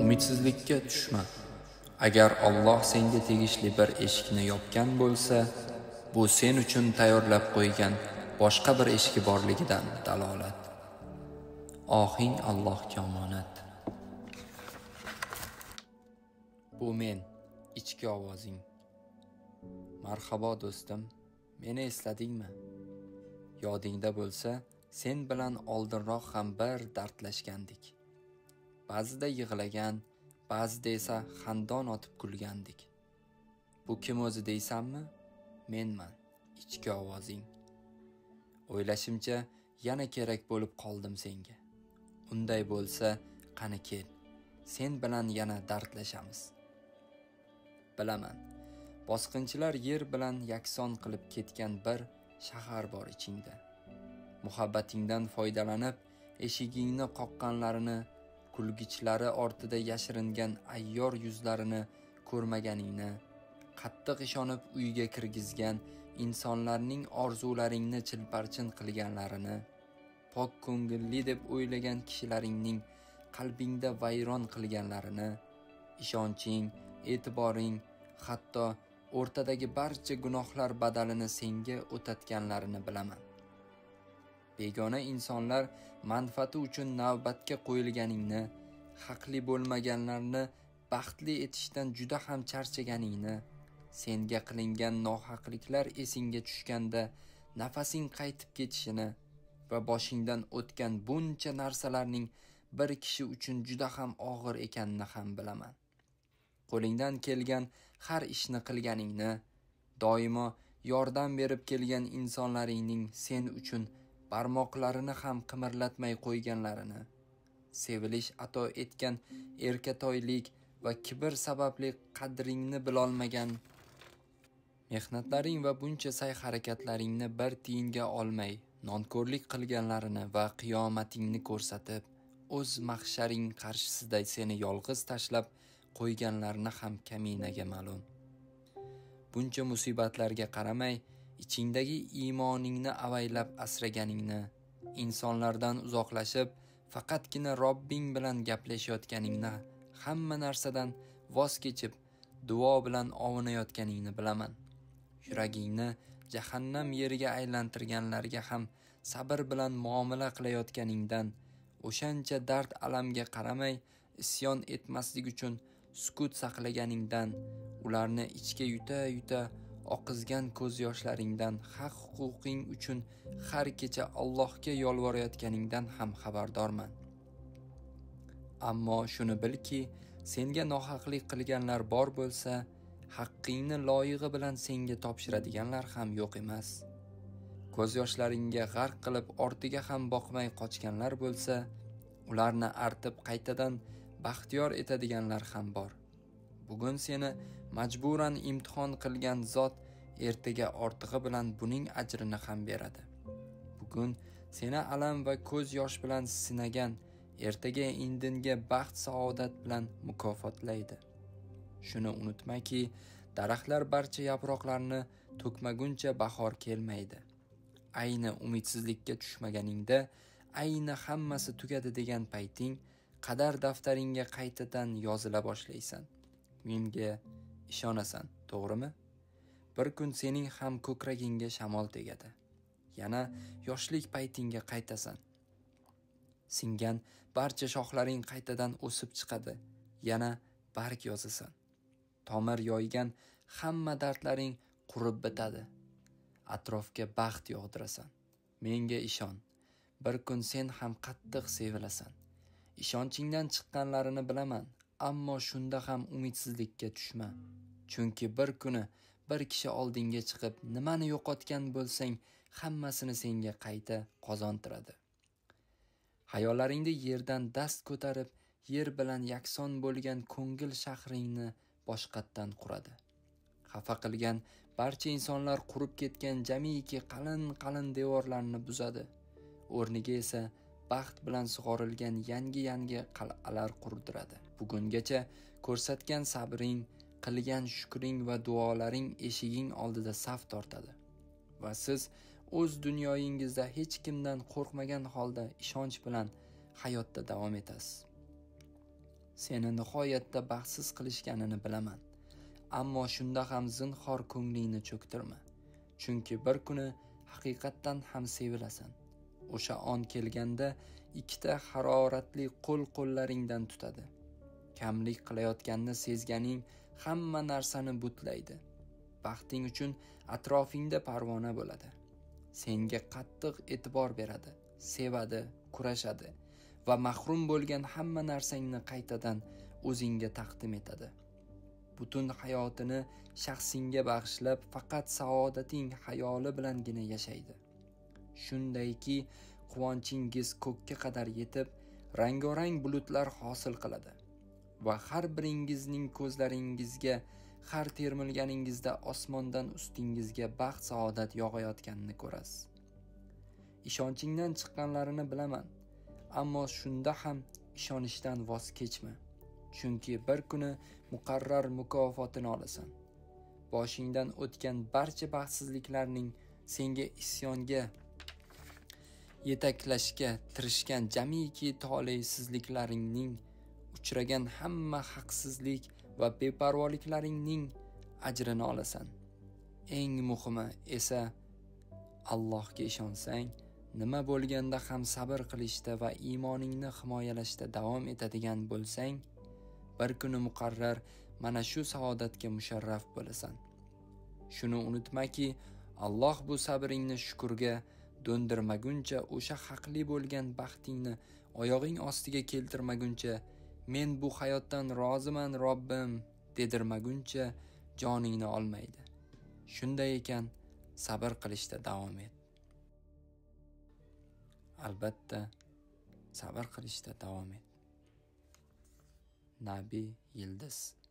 Umidsizlikka tushma. Agar Alloh senga tegishli bir eshikni yopgan bo'lsa, bu sen uchun tayyorlab qo'ygan boshqa bir eshigi borligidan dalolat. Ohing Allohga omonat. Bu men, ichki ovozing. Marhabo do'stim, meni esladingmi? Yodingda bo'lsa, sen bilan oldinroq ham bir dardlashgandik. Ba'zida yig'lagan, ba'zida esa xandon otib kulgandik. Bu kim o'zi deysanmi? Menman, ichki ovozing. O'ylashimcha, yana kerak bo'lib qoldim senga. Unday bo'lsa, qani kel, sen bilan yana dardlashamiz. Bilaman, bosqinchilar yer bilan yakson qilib ketgan bir shahar bor ichingda. Muhabbatingdan foydalanib, eshigingni qoqqanlarini, kulgichlari ortida yashiringan ayyor yuzlarini ko'rmaganingni, qattiq ishonib uyga kirgizgan insonlarning orzularingni chilparchin qilganlarini, pok ko'ngilli deb o'ylagan kishilaringning qalbingda vayron qilganlarini, ishonching, e'tiboring, hatto o'rtadagi barcha gunohlar badalini senga o'tatganlarini bilaman. Begona insonlar manfaati uchun navbatga qo'yilganingni, haqli bo'lmaganlarni baxtli etishdan juda ham charchaganingni, senga qilingan nohaqliklar esingga tushganda nafasing qaytib ketishini va boshingdan o'tgan buncha narsalarning bir kishi uchun juda ham og'ir ekanini ham bilaman. Qo'lingdan kelgan har ishni qilganingni, doimo yordam berib kelgan insonlaringning sen uchun barmoqlarini ham qimirlatmay qo'yganlarini, sevilish ato etgan erkatoylik va kibr sababli qadringni bilolmagan, mehnatlaring va buncha sa'y-harakatlaringni bir tiyinga olmay nonko'rlik qilganlarini va qiyomatingni ko'rsatib, o'z mahsharing qarshisida seni yolg'iz tashlab qo'yganlarini ham kaminaga ma'lum. Buncha musibatlarga qaramay, ichingdagi iymoningni avaylab asraganingni, insonlardan uzoqlashib, faqatgina Robbing bilan gaplashayotganingni, hamma narsadan voz kechib, duo bilan ovunayotganingni bilaman. Yuragingni jahannam yeriga aylantirganlarga ham sabr bilan muomala qilayotganingdan, o'shancha dard alamga qaramay isyon etmaslik uchun sukut saqlaganingdan, ularni ichga yuta oqizgan ko'z yoshlaringdan, haq huquqing uchun har kecha Allohga yolvorayotganingdan ham xabardorman. Ammo shuni bilki, senga nohaqlik qilganlar bor bo'lsa, haqqingni loyig'i bilan senga topshiradiganlar ham yo'q emas. Ko'z yoshlaringga g'arq qilib ortiga ham boqmay qochganlar bo'lsa, ularni artib qaytadan baxtiyor etadiganlar ham bor. Bugun seni majburan imtihon qilgan zot ertaga ortig'i bilan buning ajrini ham beradi. Bugun seni alam va ko'z yosh bilan sinagan ertaga indinga baxt saodat bilan mukofotlaydi. Shuni unutmaki, daraxtlar barcha yaproqlarni to'kmaguncha bahor kelmaydi. Ayni umidsizlikka tushmaganingda, ayni hammasi tugadi degan payting qadar daftaringga qaytadan yozila boshlaysan. Menga ishonasan, to'g'rimi? Bir kun sening ham ko'kragingga shamol tegadi. Yana yoshlik paytingga qaytasan. Singan barcha shoxlaring qaytadan o'sib chiqadi. Yana barg yozasan. Tomir yoygan hamma dardlaring qurib bitadi. Atrofga baxt yog'dirasan. Menga ishon. Bir kun sen ham qattiq sevilasan. Ishonchingdan chiqqanlarini bilaman, ammo shunda ham umidsizlikka tushma. Chunki bir kuni bir kishi oldinga chiqib, nimani yo'qotgan bo'lsang, hammasini senga qayta qozontiradi. Hayollaringda yerdan dast ko'tarib, yer bilan yakson bo'lgan ko'ngil shahringni boshqatdan quradi. Xafa qilgan barcha insonlar qurib ketgan jamiki qalin devorlarni buzadi. O'rniga esa baxt bilan sug'orilgan yangi qal'alar qurdiradi. Bugungacha ko'rsatgan sabring, qilgan shukring va duolaring eshiging oldida saf tortadi. Va siz o'z dunyoyingizda hech kimdan qo'rqmagan holda ishonch bilan hayotda davom etasiz. Seni nihoyatda baxtsiz qilishganini bilaman, ammo shunda ham zinhor ko'nglingni cho'ktirma, chunki bir kuni haqiqatdan ham sevilasan. O'sha on kelganda ikkita haroratli qo'llaringdan tutadi. Kamlik qilayotganini sezganing hamma narsani butlaydi. Baxting uchun atrofingda parvona bo'ladi. Senga qattiq e'tibor beradi, sevadi, kurashadi va mahrum bo'lgan hamma narsangni qaytadan o'zingga taqdim etadi. Butun hayotini shaxsingga bag'ishlab, faqat saodating xayoli bilangina yashaydi. Shundayki, quvonchingiz ko'kka qadar yetib, rang-rang bulutlar hosil qiladi va har biringizning ko'zlaringizga har termilganingizda osmondan ustingizga baxt saodat yog'ayotganini ko'rasiz. Ishonchingdan chiqqanlarini bilaman, ammo shunda ham ishonishdan voz kechma, chunki bir kuni muqarrar mukofotini olasan. Boshingdan o'tgan barcha baxtsizliklarning senga isyonga yetaklashga tirishgan jamiki toleysizliklaringning, uchragan hamma haqsizlik va beparvoliklaringning ajrini olasan. Eng muhimi esa Allohga ishonsang, nima bo'lganda ham sabr qilishda va iymoningni himoyalashda davom etadigan bo'lsang, bir kuni muqarrar mana shu saodatga musharraf bo'lasan. Shuni unutmaki, Alloh bu sabringni shukurga do'ndirmaguncha, o'sha haqli bo'lgan baxtingni oyog'ing ostiga keltirmaguncha, men bu hayotdan roziman Robbim dedirmaguncha joningni olmaydi. Shunday ekan, sabr qilishda davom et. Albatta, sabr qilishda davom et. Nabi Yildiz.